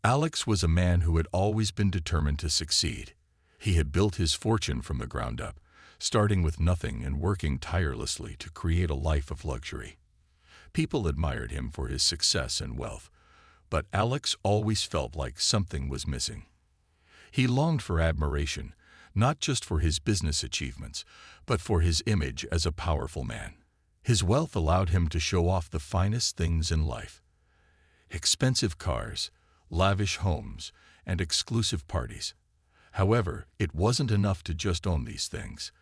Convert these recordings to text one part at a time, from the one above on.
Alex was a man who had always been determined to succeed. He had built his fortune from the ground up, starting with nothing and working tirelessly to create a life of luxury. People admired him for his success and wealth, but Alex always felt like something was missing. He longed for admiration, not just for his business achievements, but for his image as a powerful man. His wealth allowed him to show off the finest things in life: expensive cars, lavish homes, and exclusive parties. However, it wasn't enough to just own these things.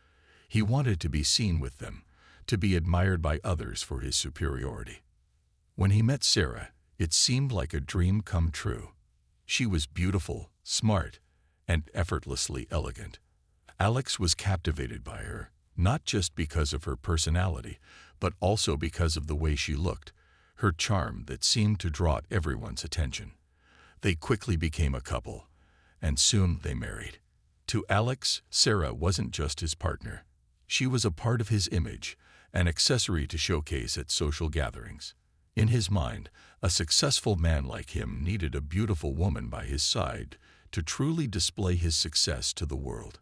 He wanted to be seen with them, to be admired by others for his superiority. When he met Sarah, it seemed like a dream come true. She was beautiful, smart, and effortlessly elegant. Alex was captivated by her, not just because of her personality, but also because of the way she looked, her charm that seemed to draw everyone's attention. They quickly became a couple, and soon they married. To Alex, Sarah wasn't just his partner. She was a part of his image, an accessory to showcase at social gatherings. In his mind, a successful man like him needed a beautiful woman by his side to truly display his success to the world.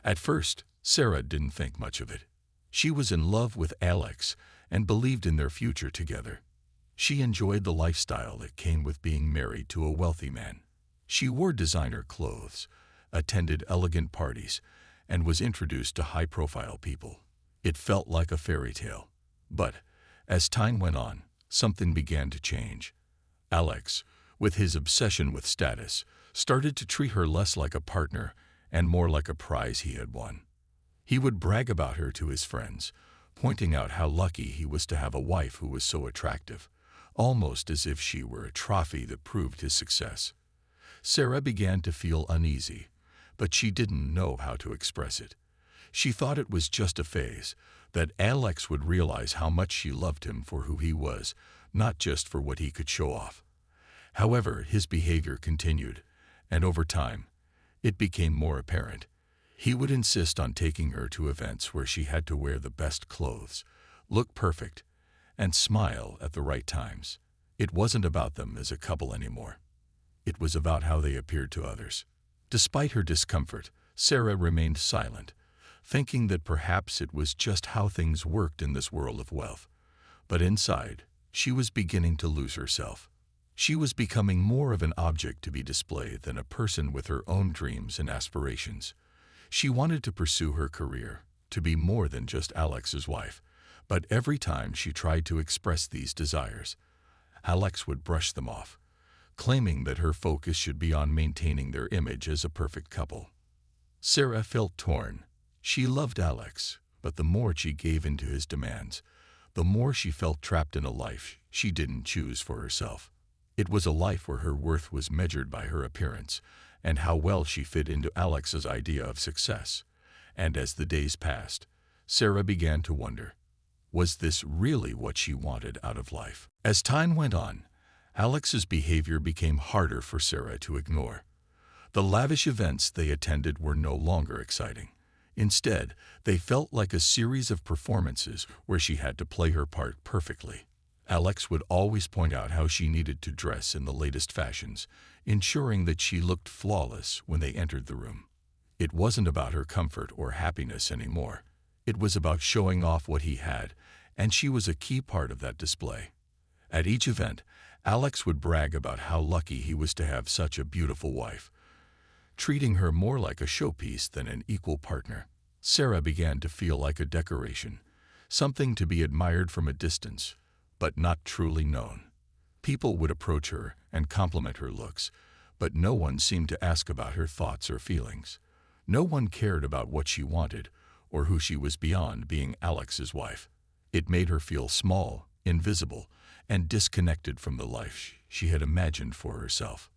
At first, Sarah didn't think much of it. She was in love with Alex and believed in their future together. She enjoyed the lifestyle that came with being married to a wealthy man. She wore designer clothes, attended elegant parties, and was introduced to high-profile people. It felt like a fairy tale. But as time went on, something began to change. Alex, with his obsession with status, started to treat her less like a partner and more like a prize he had won. He would brag about her to his friends, pointing out how lucky he was to have a wife who was so attractive, almost as if she were a trophy that proved his success. Sarah began to feel uneasy, but she didn't know how to express it. She thought it was just a phase, that Alex would realize how much she loved him for who he was, not just for what he could show off. However, his behavior continued, and over time, it became more apparent. He would insist on taking her to events where she had to wear the best clothes, look perfect, and smile at the right times. It wasn't about them as a couple anymore. It was about how they appeared to others. Despite her discomfort, Sarah remained silent, thinking that perhaps it was just how things worked in this world of wealth. But inside, she was beginning to lose herself. She was becoming more of an object to be displayed than a person with her own dreams and aspirations. She wanted to pursue her career, to be more than just Alex's wife, but every time she tried to express these desires, Alex would brush them off, claiming that her focus should be on maintaining their image as a perfect couple. Sarah felt torn. She loved Alex, but the more she gave in to his demands, the more she felt trapped in a life she didn't choose for herself. It was a life where her worth was measured by her appearance and how well she fit into Alex's idea of success. And as the days passed, Sarah began to wonder, was this really what she wanted out of life? As time went on, Alex's behavior became harder for Sarah to ignore. The lavish events they attended were no longer exciting. Instead, they felt like a series of performances where she had to play her part perfectly. Alex would always point out how she needed to dress in the latest fashions, ensuring that she looked flawless when they entered the room. It wasn't about her comfort or happiness anymore. It was about showing off what he had, and she was a key part of that display. At each event, Alex would brag about how lucky he was to have such a beautiful wife, treating her more like a showpiece than an equal partner. Sarah began to feel like a decoration, something to be admired from a distance, but not truly known. People would approach her and compliment her looks, but no one seemed to ask about her thoughts or feelings. No one cared about what she wanted or who she was beyond being Alex's wife. It made her feel small, invisible, and disconnected from the life she had imagined for herself.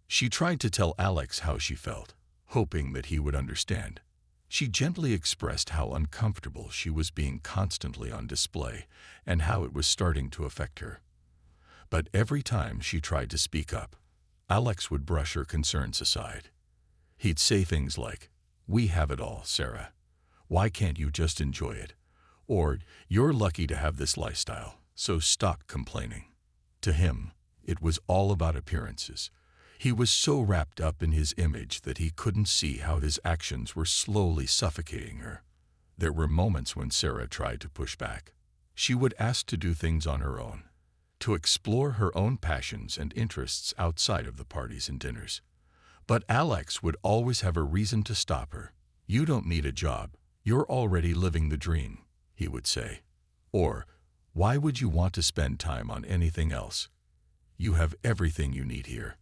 She tried to tell Alex how she felt, hoping that he would understand. She gently expressed how uncomfortable she was being constantly on display and how it was starting to affect her. But every time she tried to speak up, Alex would brush her concerns aside. He'd say things like, "We have it all, Sarah. Why can't you just enjoy it?" Or, "You're lucky to have this lifestyle, so stop complaining." To him, it was all about appearances. He was so wrapped up in his image that he couldn't see how his actions were slowly suffocating her. There were moments when Sarah tried to push back. She would ask to do things on her own, to explore her own passions and interests outside of the parties and dinners. But Alex would always have a reason to stop her. "You don't need a job. You're already living the dream," he would say. Or, "Why would you want to spend time on anything else? You have everything you need here."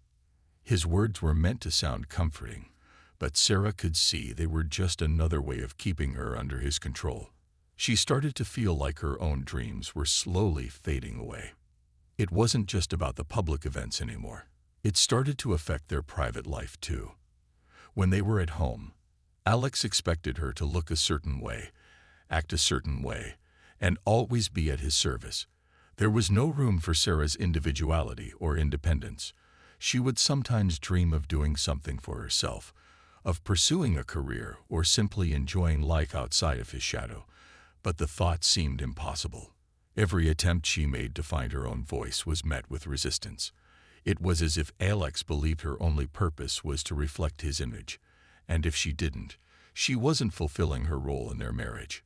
His words were meant to sound comforting, but Sarah could see they were just another way of keeping her under his control. She started to feel like her own dreams were slowly fading away. It wasn't just about the public events anymore. It started to affect their private life too. When they were at home, Alex expected her to look a certain way, act a certain way, and always be at his service. There was no room for Sarah's individuality or independence. She would sometimes dream of doing something for herself, of pursuing a career or simply enjoying life outside of his shadow, but the thought seemed impossible. Every attempt she made to find her own voice was met with resistance. It was as if Alex believed her only purpose was to reflect his image, and if she didn't, she wasn't fulfilling her role in their marriage.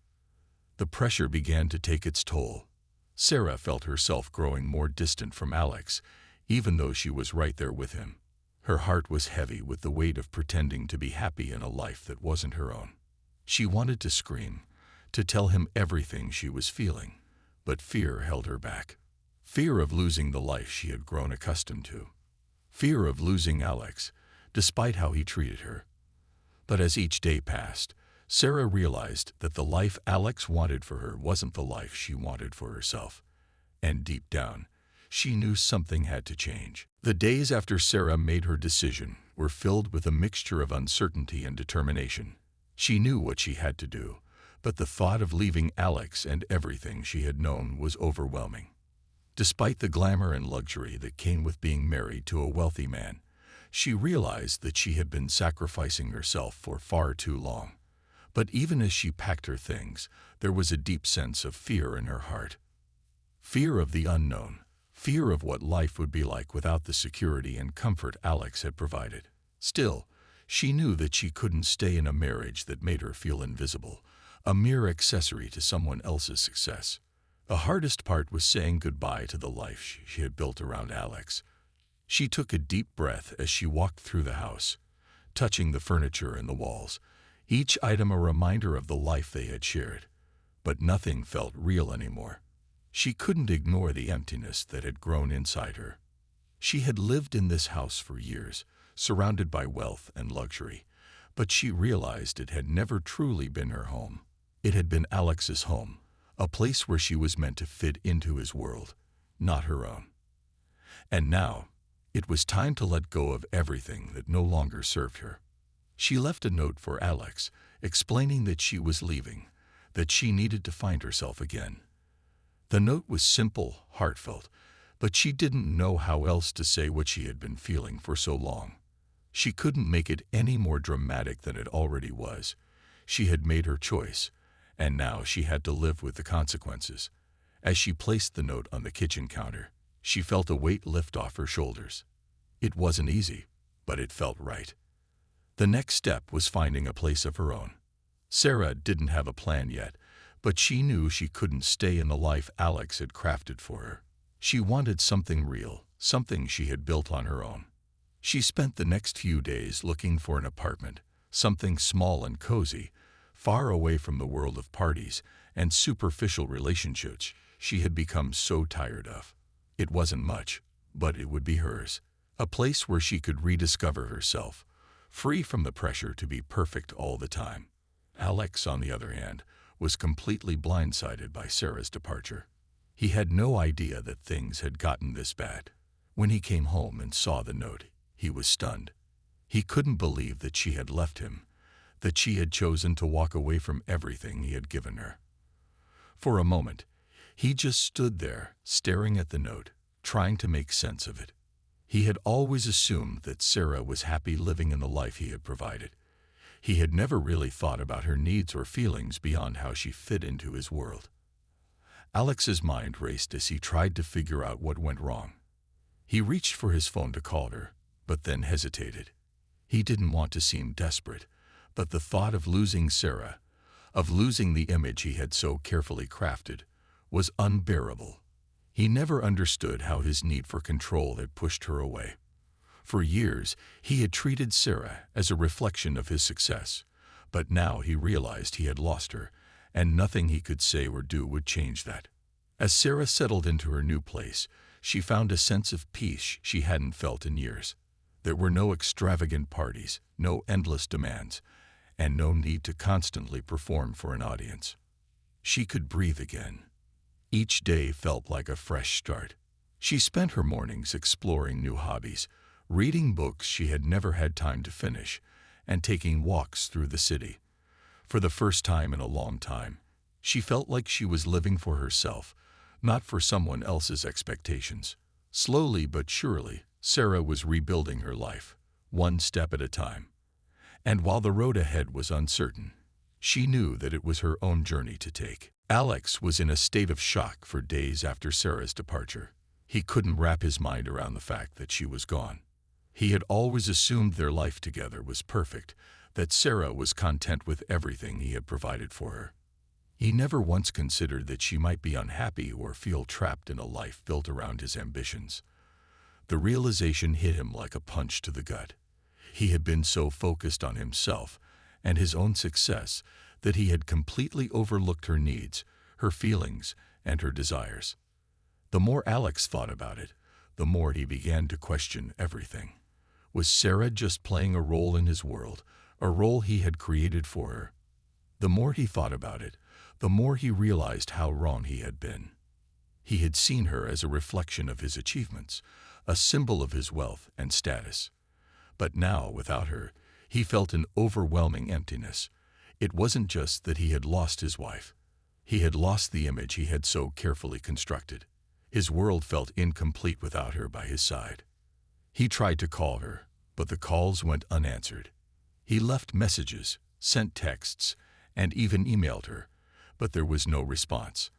The pressure began to take its toll. Sarah felt herself growing more distant from Alex, even though she was right there with him. Her heart was heavy with the weight of pretending to be happy in a life that wasn't her own. She wanted to scream, to tell him everything she was feeling, but fear held her back. Fear of losing the life she had grown accustomed to. Fear of losing Alex, despite how he treated her. But as each day passed, Sarah realized that the life Alex wanted for her wasn't the life she wanted for herself. And deep down, she knew something had to change. The days after Sarah made her decision were filled with a mixture of uncertainty and determination. She knew what she had to do, but the thought of leaving Alex and everything she had known was overwhelming. Despite the glamour and luxury that came with being married to a wealthy man, she realized that she had been sacrificing herself for far too long. But even as she packed her things, there was a deep sense of fear in her heart. Fear of the unknown, fear of what life would be like without the security and comfort Alex had provided. Still, she knew that she couldn't stay in a marriage that made her feel invisible, a mere accessory to someone else's success. The hardest part was saying goodbye to the life she had built around Alex. She took a deep breath as she walked through the house, touching the furniture and the walls, each item a reminder of the life they had shared. But nothing felt real anymore. She couldn't ignore the emptiness that had grown inside her. She had lived in this house for years, surrounded by wealth and luxury, but she realized it had never truly been her home. It had been Alex's home, a place where she was meant to fit into his world, not her own. And now, it was time to let go of everything that no longer served her. She left a note for Alex, explaining that she was leaving, that she needed to find herself again. The note was simple, heartfelt, but she didn't know how else to say what she had been feeling for so long. She couldn't make it any more dramatic than it already was. She had made her choice, and now she had to live with the consequences. As she placed the note on the kitchen counter, she felt a weight lift off her shoulders. It wasn't easy, but it felt right. The next step was finding a place of her own. Sarah didn't have a plan yet, but she knew she couldn't stay in the life Alex had crafted for her. She wanted something real, something she had built on her own. She spent the next few days looking for an apartment, something small and cozy, far away from the world of parties and superficial relationships she had become so tired of. It wasn't much, but it would be hers. A place where she could rediscover herself, free from the pressure to be perfect all the time. Alex, on the other hand, was completely blindsided by Sarah's departure. He had no idea that things had gotten this bad. When he came home and saw the note, he was stunned. He couldn't believe that she had left him, that she had chosen to walk away from everything he had given her. For a moment, he just stood there, staring at the note, trying to make sense of it. He had always assumed that Sarah was happy living in the life he had provided. He had never really thought about her needs or feelings beyond how she fit into his world. Alex's mind raced as he tried to figure out what went wrong. He reached for his phone to call her, but then hesitated. He didn't want to seem desperate, but the thought of losing Sarah, of losing the image he had so carefully crafted, was unbearable. He never understood how his need for control had pushed her away. For years, he had treated Sarah as a reflection of his success, but now he realized he had lost her, and nothing he could say or do would change that. As Sarah settled into her new place, she found a sense of peace she hadn't felt in years. There were no extravagant parties, no endless demands, and no need to constantly perform for an audience. She could breathe again. Each day felt like a fresh start. She spent her mornings exploring new hobbies, reading books she had never had time to finish, and taking walks through the city. For the first time in a long time, she felt like she was living for herself, not for someone else's expectations. Slowly but surely, Sarah was rebuilding her life, one step at a time. And while the road ahead was uncertain, she knew that it was her own journey to take. Alex was in a state of shock for days after Sarah's departure. He couldn't wrap his mind around the fact that she was gone. He had always assumed their life together was perfect, that Sarah was content with everything he had provided for her. He never once considered that she might be unhappy or feel trapped in a life built around his ambitions. The realization hit him like a punch to the gut. He had been so focused on himself and his own success that he had completely overlooked her needs, her feelings, and her desires. The more Alex thought about it, the more he began to question everything. Was Sarah just playing a role in his world, a role he had created for her? The more he thought about it, the more he realized how wrong he had been. He had seen her as a reflection of his achievements, a symbol of his wealth and status. But now, without her, he felt an overwhelming emptiness. It wasn't just that he had lost his wife. He had lost the image he had so carefully constructed. His world felt incomplete without her by his side. He tried to call her, but the calls went unanswered. He left messages, sent texts, and even emailed her, but there was no response.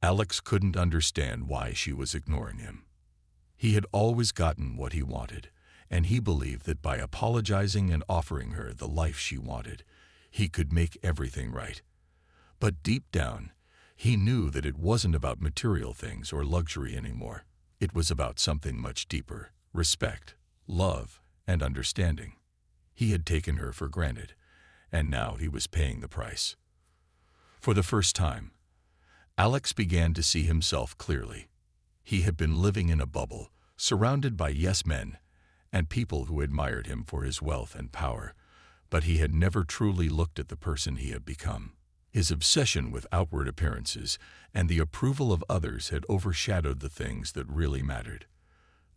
Alex couldn't understand why she was ignoring him. He had always gotten what he wanted, and he believed that by apologizing and offering her the life she wanted, he could make everything right. But deep down, he knew that it wasn't about material things or luxury anymore. It was about something much deeper: respect, love, and understanding. He had taken her for granted, and now he was paying the price. For the first time, Alex began to see himself clearly. He had been living in a bubble, surrounded by yes-men and people who admired him for his wealth and power, but he had never truly looked at the person he had become. His obsession with outward appearances and the approval of others had overshadowed the things that really mattered.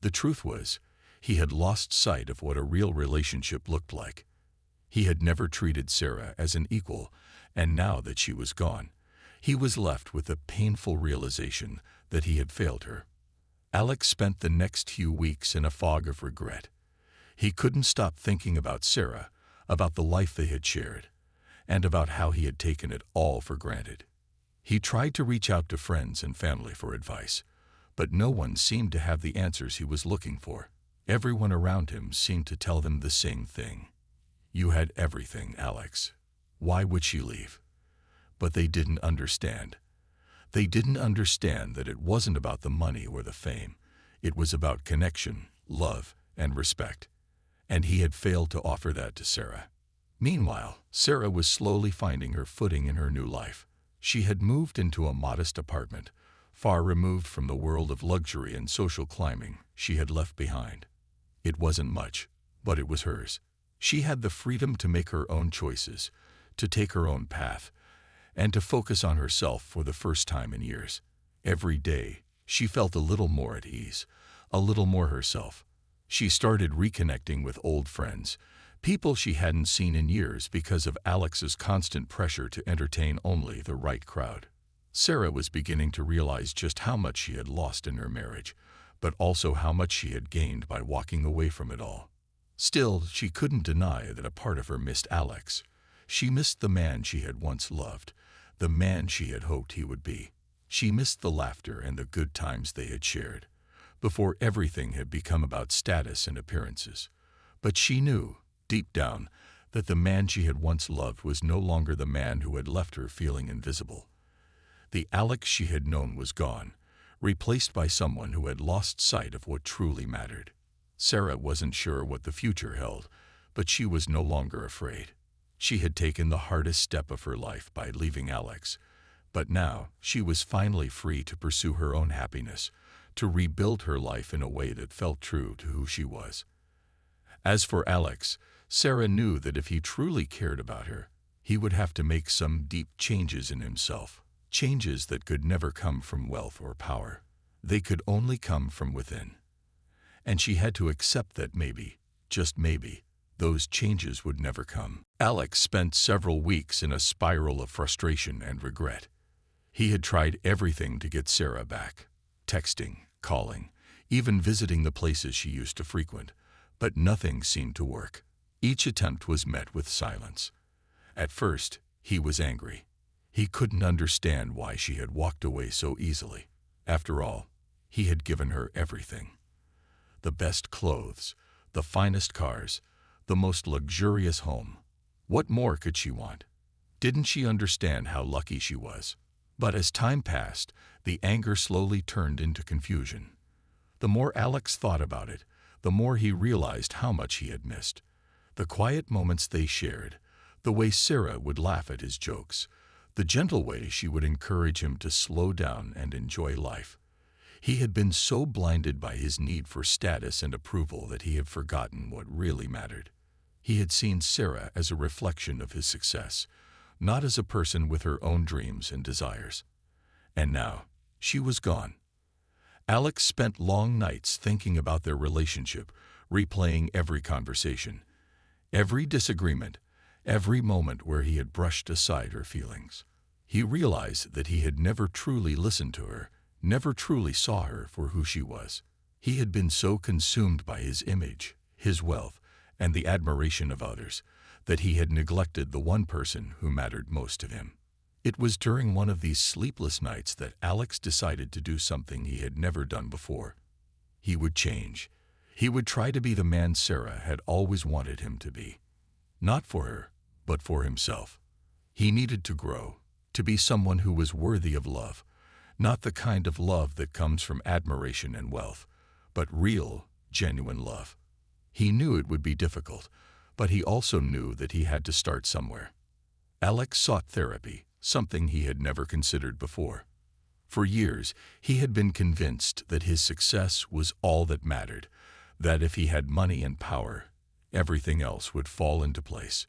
The truth was, he had lost sight of what a real relationship looked like. He had never treated Sarah as an equal, and now that she was gone, he was left with the painful realization that he had failed her. Alex spent the next few weeks in a fog of regret. He couldn't stop thinking about Sarah, about the life they had shared, and about how he had taken it all for granted. He tried to reach out to friends and family for advice, but no one seemed to have the answers he was looking for. Everyone around him seemed to tell him the same thing. You had everything, Alex. Why would she leave? But they didn't understand. They didn't understand that it wasn't about the money or the fame. It was about connection, love, and respect. And he had failed to offer that to Sarah. Meanwhile, Sarah was slowly finding her footing in her new life. She had moved into a modest apartment, far removed from the world of luxury and social climbing she had left behind. It wasn't much, but it was hers. She had the freedom to make her own choices, to take her own path, and to focus on herself for the first time in years. Every day, she felt a little more at ease, a little more herself. She started reconnecting with old friends, people she hadn't seen in years because of Alex's constant pressure to entertain only the right crowd. Sarah was beginning to realize just how much she had lost in her marriage, but also how much she had gained by walking away from it all. Still, she couldn't deny that a part of her missed Alex. She missed the man she had once loved, the man she had hoped he would be. She missed the laughter and the good times they had shared. before everything had become about status and appearances. But she knew, deep down, that the man she had once loved was no longer the man who had left her feeling invisible. The Alex she had known was gone, replaced by someone who had lost sight of what truly mattered. Sarah wasn't sure what the future held, but she was no longer afraid. She had taken the hardest step of her life by leaving Alex, but now she was finally free to pursue her own happiness, to rebuild her life in a way that felt true to who she was. As for Alex, Sarah knew that if he truly cared about her, he would have to make some deep changes in himself, changes that could never come from wealth or power. They could only come from within. And she had to accept that maybe, just maybe, those changes would never come. Alex spent several weeks in a spiral of frustration and regret. He had tried everything to get Sarah back, texting, calling, even visiting the places she used to frequent, but nothing seemed to work. Each attempt was met with silence. At first, he was angry. He couldn't understand why she had walked away so easily. After all, he had given her everything. The best clothes, the finest cars, the most luxurious home. What more could she want? Didn't she understand how lucky she was? But as time passed, the anger slowly turned into confusion. The more Alex thought about it, the more he realized how much he had missed. The quiet moments they shared, the way Sarah would laugh at his jokes, the gentle way she would encourage him to slow down and enjoy life. He had been so blinded by his need for status and approval that he had forgotten what really mattered. He had seen Sarah as a reflection of his success, not as a person with her own dreams and desires. And now, she was gone. Alex spent long nights thinking about their relationship, replaying every conversation, every disagreement, every moment where he had brushed aside her feelings. He realized that he had never truly listened to her, never truly saw her for who she was. He had been so consumed by his image, his wealth, and the admiration of others, that he had neglected the one person who mattered most to him. It was during one of these sleepless nights that Alex decided to do something he had never done before. He would change. He would try to be the man Sarah had always wanted him to be. Not for her, but for himself. He needed to grow, to be someone who was worthy of love, not the kind of love that comes from admiration and wealth, but real, genuine love. He knew it would be difficult, but he also knew that he had to start somewhere. Alex sought therapy, something he had never considered before. For years, he had been convinced that his success was all that mattered, that if he had money and power, everything else would fall into place.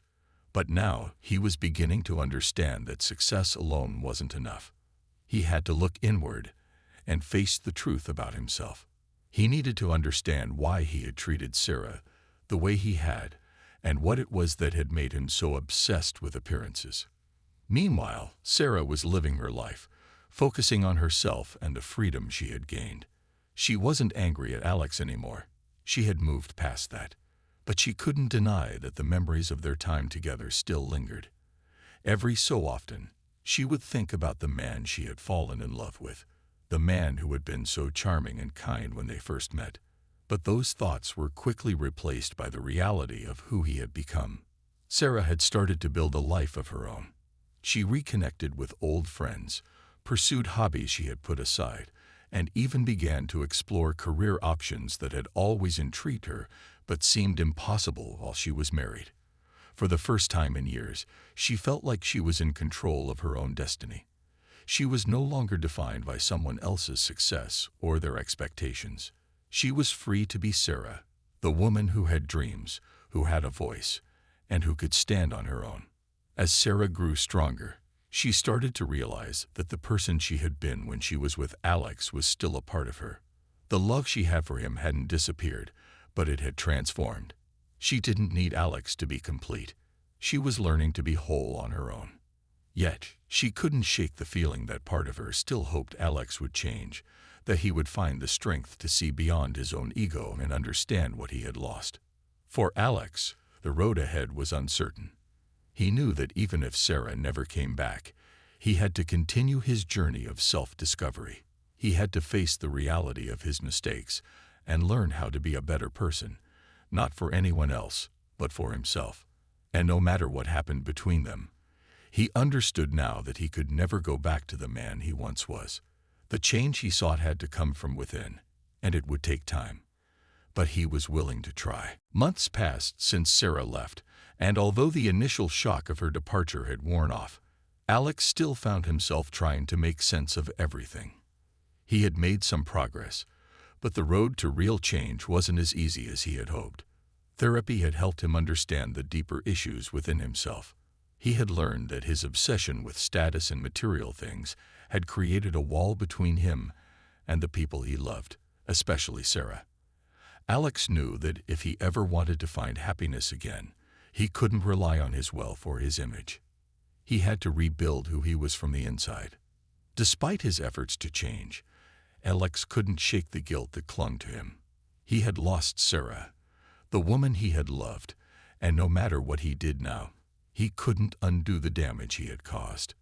But now he was beginning to understand that success alone wasn't enough. He had to look inward and face the truth about himself. He needed to understand why he had treated Sarah the way he had, and what it was that had made him so obsessed with appearances. Meanwhile, Sarah was living her life, focusing on herself and the freedom she had gained. She wasn't angry at Alex anymore. She had moved past that. But she couldn't deny that the memories of their time together still lingered. Every so often, she would think about the man she had fallen in love with, the man who had been so charming and kind when they first met. But those thoughts were quickly replaced by the reality of who he had become. Sarah had started to build a life of her own. She reconnected with old friends, pursued hobbies she had put aside, and even began to explore career options that had always intrigued her but seemed impossible while she was married. For the first time in years, she felt like she was in control of her own destiny. She was no longer defined by someone else's success or their expectations. She was free to be Sarah, the woman who had dreams, who had a voice, and who could stand on her own. As Sarah grew stronger, she started to realize that the person she had been when she was with Alex was still a part of her. The love she had for him hadn't disappeared, but it had transformed. She didn't need Alex to be complete. She was learning to be whole on her own. Yet, she couldn't shake the feeling that part of her still hoped Alex would change, that he would find the strength to see beyond his own ego and understand what he had lost. For Alex, the road ahead was uncertain. He knew that even if Sarah never came back, he had to continue his journey of self-discovery. He had to face the reality of his mistakes and learn how to be a better person, not for anyone else, but for himself. And no matter what happened between them, he understood now that he could never go back to the man he once was. The change he sought had to come from within, and it would take time. But he was willing to try. Months passed since Sarah left, and although the initial shock of her departure had worn off, Alex still found himself trying to make sense of everything. He had made some progress, but the road to real change wasn't as easy as he had hoped. Therapy had helped him understand the deeper issues within himself. He had learned that his obsession with status and material things had created a wall between him and the people he loved, especially Sarah. Alex knew that if he ever wanted to find happiness again, he couldn't rely on his wealth or his image. He had to rebuild who he was from the inside. Despite his efforts to change, Alex couldn't shake the guilt that clung to him. He had lost Sarah, the woman he had loved, and no matter what he did now, he couldn't undo the damage he had caused.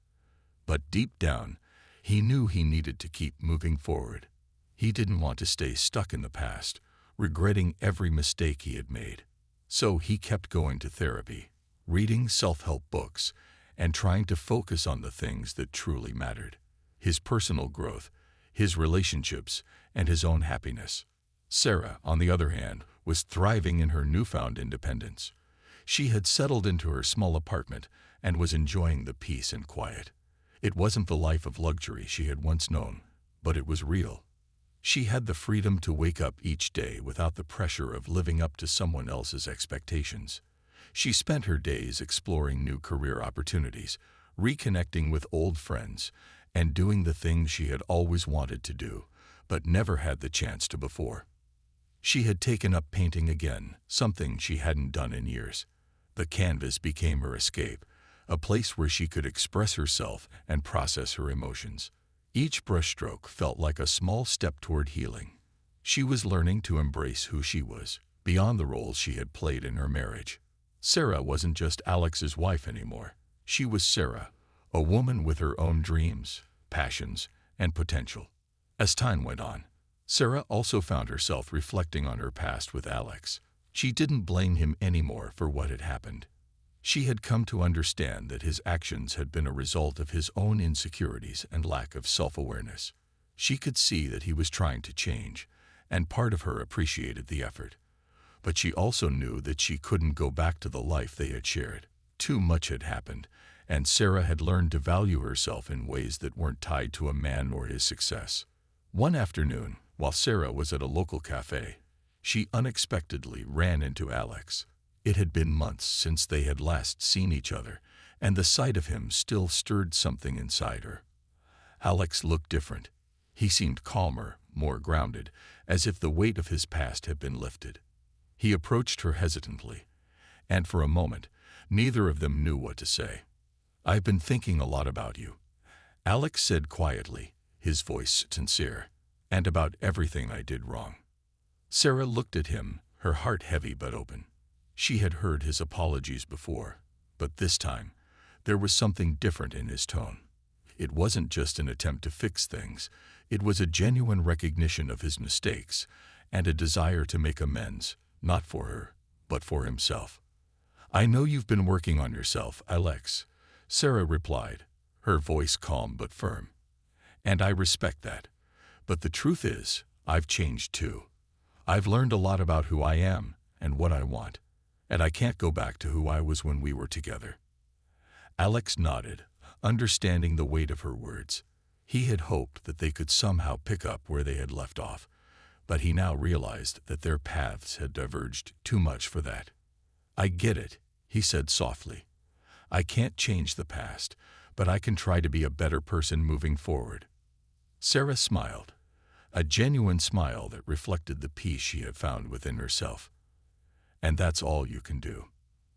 But deep down, he knew he needed to keep moving forward. He didn't want to stay stuck in the past, regretting every mistake he had made. So he kept going to therapy, reading self-help books, and trying to focus on the things that truly mattered: his personal growth, his relationships, and his own happiness. Sarah, on the other hand, was thriving in her newfound independence. She had settled into her small apartment and was enjoying the peace and quiet. It wasn't the life of luxury she had once known, but it was real. She had the freedom to wake up each day without the pressure of living up to someone else's expectations. She spent her days exploring new career opportunities, reconnecting with old friends, and doing the things she had always wanted to do, but never had the chance to before. She had taken up painting again, something she hadn't done in years. The canvas became her escape, a place where she could express herself and process her emotions. Each brushstroke felt like a small step toward healing. She was learning to embrace who she was, beyond the roles she had played in her marriage. Sarah wasn't just Alex's wife anymore. She was Sarah, a woman with her own dreams, passions, and potential. As time went on, Sarah also found herself reflecting on her past with Alex. She didn't blame him anymore for what had happened. She had come to understand that his actions had been a result of his own insecurities and lack of self-awareness. She could see that he was trying to change, and part of her appreciated the effort. But she also knew that she couldn't go back to the life they had shared. Too much had happened, and Sarah had learned to value herself in ways that weren't tied to a man or his success. One afternoon, while Sarah was at a local cafe, she unexpectedly ran into Alex. It had been months since they had last seen each other, and the sight of him still stirred something inside her. Alex looked different. He seemed calmer, more grounded, as if the weight of his past had been lifted. He approached her hesitantly, and for a moment, neither of them knew what to say. "I've been thinking a lot about you," Alex said quietly, his voice sincere, "and about everything I did wrong." Sarah looked at him, her heart heavy but open. She had heard his apologies before, but this time, there was something different in his tone. It wasn't just an attempt to fix things. It was a genuine recognition of his mistakes and a desire to make amends, not for her, but for himself. "I know you've been working on yourself, Alex," Sarah replied, her voice calm but firm. "And I respect that. But the truth is, I've changed too. I've learned a lot about who I am and what I want, and I can't go back to who I was when we were together." Alex nodded, understanding the weight of her words. He had hoped that they could somehow pick up where they had left off, but he now realized that their paths had diverged too much for that. "I get it," he said softly. "I can't change the past, but I can try to be a better person moving forward." Sarah smiled, a genuine smile that reflected the peace she had found within herself. "And that's all you can do."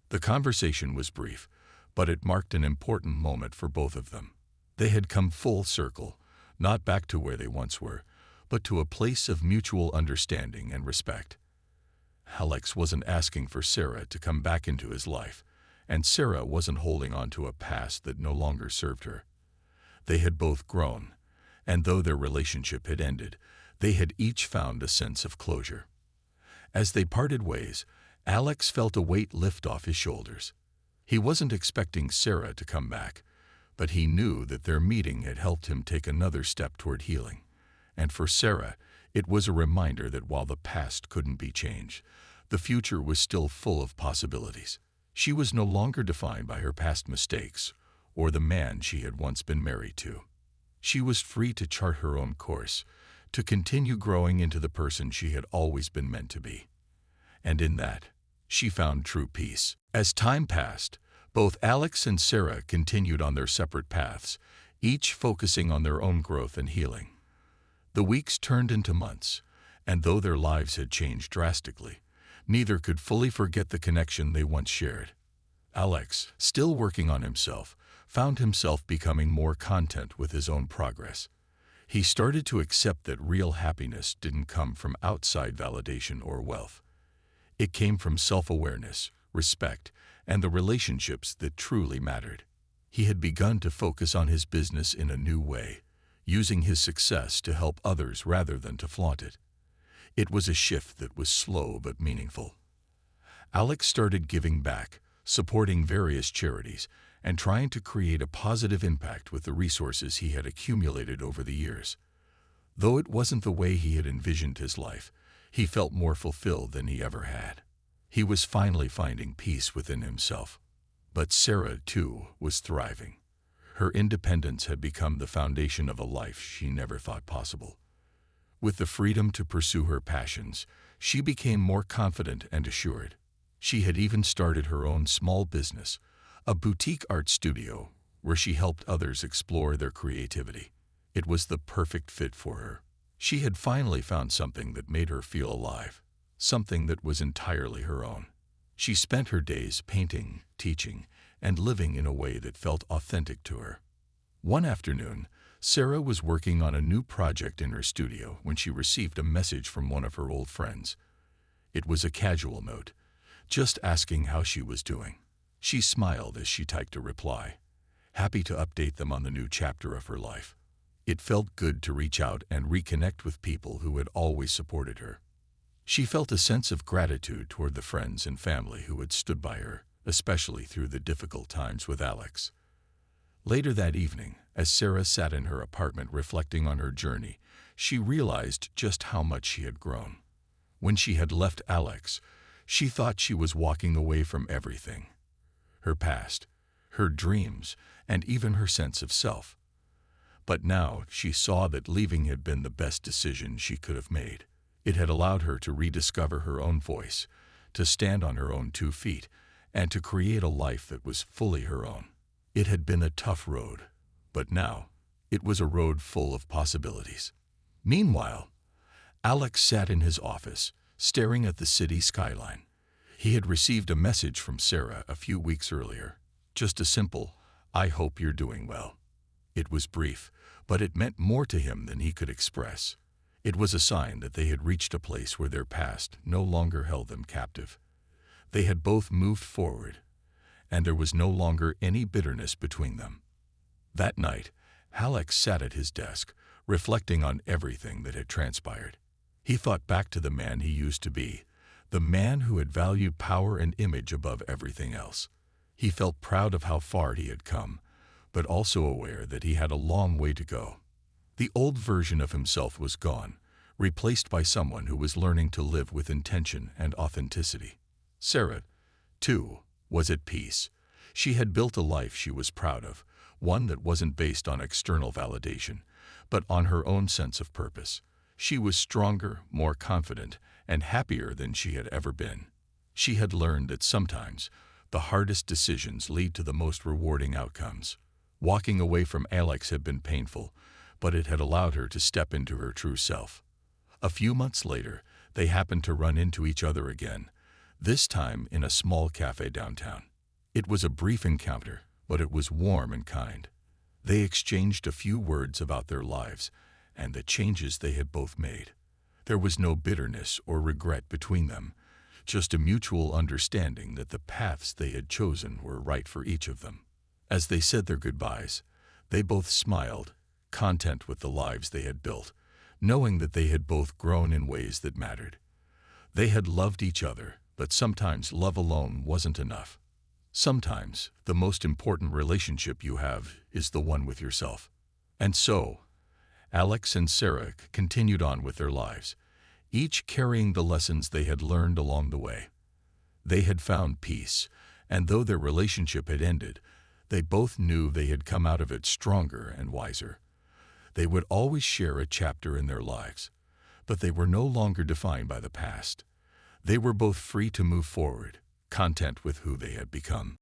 The conversation was brief, but it marked an important moment for both of them. They had come full circle, not back to where they once were, but to a place of mutual understanding and respect. Alex wasn't asking for Sarah to come back into his life, and Sarah wasn't holding on to a past that no longer served her. They had both grown, and though their relationship had ended, they had each found a sense of closure. As they parted ways, Alex felt a weight lift off his shoulders. He wasn't expecting Sarah to come back, but he knew that their meeting had helped him take another step toward healing. And for Sarah, it was a reminder that while the past couldn't be changed, the future was still full of possibilities. She was no longer defined by her past mistakes or the man she had once been married to. She was free to chart her own course, to continue growing into the person she had always been meant to be. And in that, she found true peace. As time passed, both Alex and Sarah continued on their separate paths, each focusing on their own growth and healing. The weeks turned into months, and though their lives had changed drastically, neither could fully forget the connection they once shared. Alex, still working on himself, found himself becoming more content with his own progress. He started to accept that real happiness didn't come from outside validation or wealth. It came from self-awareness, respect, and the relationships that truly mattered. He had begun to focus on his business in a new way, using his success to help others rather than to flaunt it. It was a shift that was slow but meaningful. Alex started giving back, supporting various charities, and trying to create a positive impact with the resources he had accumulated over the years. Though it wasn't the way he had envisioned his life, he felt more fulfilled than he ever had. He was finally finding peace within himself. But Sarah, too, was thriving. Her independence had become the foundation of a life she never thought possible. With the freedom to pursue her passions, she became more confident and assured. She had even started her own small business, a boutique art studio, where she helped others explore their creativity. It was the perfect fit for her. She had finally found something that made her feel alive, something that was entirely her own. She spent her days painting, teaching, and living in a way that felt authentic to her. One afternoon, Sarah was working on a new project in her studio when she received a message from one of her old friends. It was a casual note, just asking how she was doing. She smiled as she typed a reply, happy to update them on the new chapter of her life. It felt good to reach out and reconnect with people who had always supported her. She felt a sense of gratitude toward the friends and family who had stood by her, especially through the difficult times with Alex. Later that evening, as Sarah sat in her apartment reflecting on her journey, she realized just how much she had grown. When she had left Alex, she thought she was walking away from everything. Her past, her dreams, and even her sense of self. But now she saw that leaving had been the best decision she could have made. It had allowed her to rediscover her own voice, to stand on her own 2 feet, and to create a life that was fully her own. It had been a tough road, but now it was a road full of possibilities. Meanwhile, Alex sat in his office, staring at the city skyline. He had received a message from Sarah a few weeks earlier, just a simple, "I hope you're doing well." It was brief, but it meant more to him than he could express. It was a sign that they had reached a place where their past no longer held them captive. They had both moved forward, and there was no longer any bitterness between them. That night, Alex sat at his desk, reflecting on everything that had transpired. He thought back to the man he used to be, the man who had valued power and image above everything else. He felt proud of how far he had come, but also aware that he had a long way to go. The old version of himself was gone, replaced by someone who was learning to live with intention and authenticity. Sarah, too, was at peace. She had built a life she was proud of, one that wasn't based on external validation, but on her own sense of purpose. She was stronger, more confident, and happier than she had ever been. She had learned that sometimes the hardest decisions lead to the most rewarding outcomes. Walking away from Alex had been painful, but it had allowed her to step into her true self. A few months later, they happened to run into each other again, this time in a small cafe downtown. It was a brief encounter, but it was warm and kind. They exchanged a few words about their lives and the changes they had both made. There was no bitterness or regret between them, just a mutual understanding that the paths they had chosen were right for each of them. As they said their goodbyes, they both smiled, content with the lives they had built, knowing that they had both grown in ways that mattered. They had loved each other, but sometimes love alone wasn't enough. Sometimes, the most important relationship you have is the one with yourself. And so, Alex and Sarah continued on with their lives, each carrying the lessons they had learned along the way. They had found peace, and though their relationship had ended, they both knew they had come out of it stronger and wiser. They would always share a chapter in their lives, but they were no longer defined by the past. They were both free to move forward, content with who they had become.